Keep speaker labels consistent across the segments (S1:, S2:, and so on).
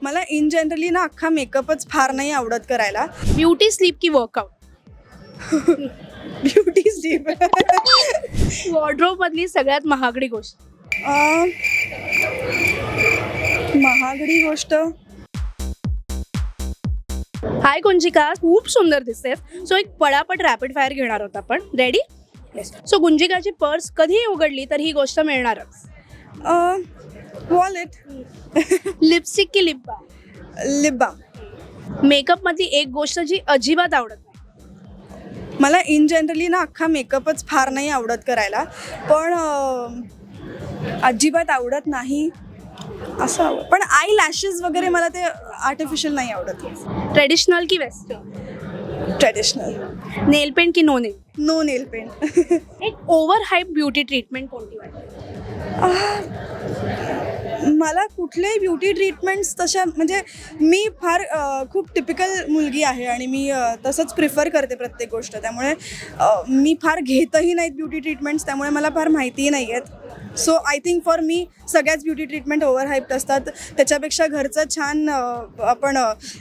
S1: मला in generally ना अख्खा मेकअपच फार नाही आवडत करायला.
S2: ब्युटी स्लीप की वर्कआउट?
S1: Beauty sleep.
S2: वॉर्डरोब मधली सगळ्यात महागडी गोष्ट?
S1: महागडी गोष्ट.
S2: हाय गुंजिका, खूप सुंदर दिसतेस. सो एक पटापट रॅपिड फायर घेणार आहोत आपण. रेडी? येस. सो गुंजिकाची पर्स कधीही उघडली तर ही गोष्ट मिळणारच.
S1: वॉलेट.
S2: लिपस्टिक की lip balm?
S1: Lip balm.
S2: Makeup मधली एक गोष्ट जी अजिबात आवडत नाही?
S1: मला इन जनरली ना अख्खा मेकअपच फार नाही आवडत करायला, पण अजिबात आवडत नाही असं. पण आय लॅशेस वगैरे मला ते आर्टिफिशियल नाही आवडत.
S2: ट्रेडिशनल की वेस्टर्न?
S1: ट्रेडिशनल.
S2: नेल पेंट की नो नेल?
S1: नो नेल पेंट.
S2: एक ओव्हर हाईप ब्युटी ट्रीटमेंट कोणती वाटते?
S1: मला कुठल्याही ब्युटी ट्रीटमेंट्स तशा, म्हणजे मी फार खूप टिपिकल मुलगी आहे आणि मी तसंच प्रिफर करते प्रत्येक गोष्ट. त्यामुळे मी फार घेतही नाहीत ब्युटी ट्रीटमेंट्स, त्यामुळे मला फार माहितीही नाही आहेत. So I think for me सगळ्याच ब्युटी ट्रीटमेंट ओव्हर हाईप्ड असतात. त्याच्यापेक्षा घरचं छान आपण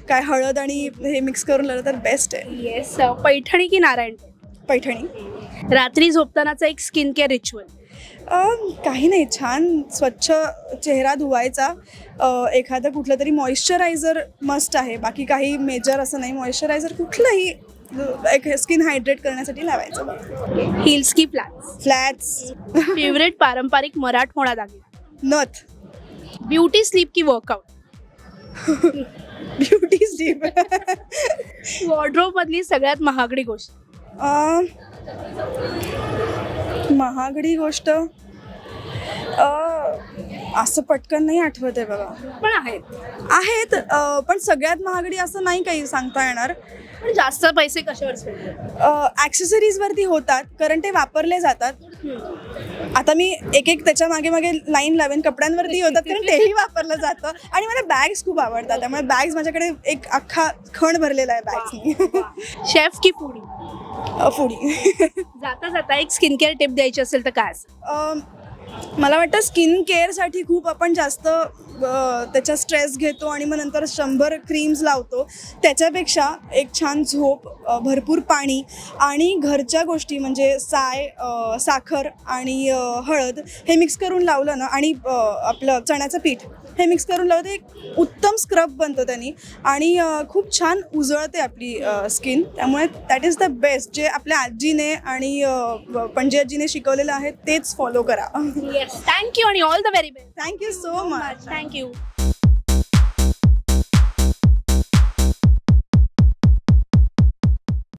S1: काय हळद आणि हे मिक्स करून लावलं तर बेस्ट आहे.
S2: येस. पैठणी की नारायण?
S1: पैठणी.
S2: रात्री झोपतानाचा एक स्किन केअर रिच्युअल?
S1: काही नाही, छान स्वच्छ चेहरा धुवायचा. एखादं कुठलं तरी मॉइश्चरायझर मस्ट आहे, बाकी काही मेजर असं नाही. मॉइश्चरायझर कुठलंही एक स्किन हायड्रेट करण्यासाठी लावायचं.
S2: हिल्स की फ्लॅट्स?
S1: फ्लॅट्स.
S2: फेवरेट पारंपरिक मराठमोळा दागिना?
S1: नथ.
S2: ब्युटी स्लीप की वर्कआउट?
S1: Beauty sleep.
S2: वॉर्डरोब मधली सगळ्यात महागडी गोष्ट?
S1: महागडी गोष्ट असं पटकन नाही आठवत आहे बघा.
S2: पण आहेत.
S1: पण सगळ्यात महागडी असं नाही काही सांगता येणार.
S2: पण जास्त पैसे कशावर स्पेंड?
S1: ॲक्सेसरीजवरती होतात, कारण ते वापरले जातात. आता मी एक त्याच्या मागे मागे लाईन लावेन. कपड्यांवरती होतात कारण तेही वापरलं जातं. आणि मला बॅग्स खूप आवडतात, त्यामुळे बॅग्स माझ्याकडे एक अख्खा खण भरलेला आहे बॅग्सनी.
S2: शेफ की फूडी?
S1: फूडी.
S2: जाता जाता एक स्किन केअर टिप द्यायची असेल तर काय?
S1: मला वाटतं स्किन केअरसाठी खूप आपण जास्त त्याचा स्ट्रेस घेतो आणि मग नंतर 100 क्रीम्स लावतो. त्याच्यापेक्षा एक छान झोप, भरपूर पाणी आणि घरच्या गोष्टी म्हणजे साखर आणि हळद हे मिक्स करून लावलं ना, आणि आपलं चण्याचं पीठ हे मिक्स करून लावलं तर एक उत्तम स्क्रब बनतं त्यांनी आणि खूप छान उजळते आपली स्किन. त्यामुळे दॅट इज द बेस्ट. जे आपल्या आजीने आणि पणजी आजीने शिकवलेलं आहे तेच फॉलो करा.
S2: थँक्यू आणि all the very best.
S1: Thank you so much.
S2: Thank you.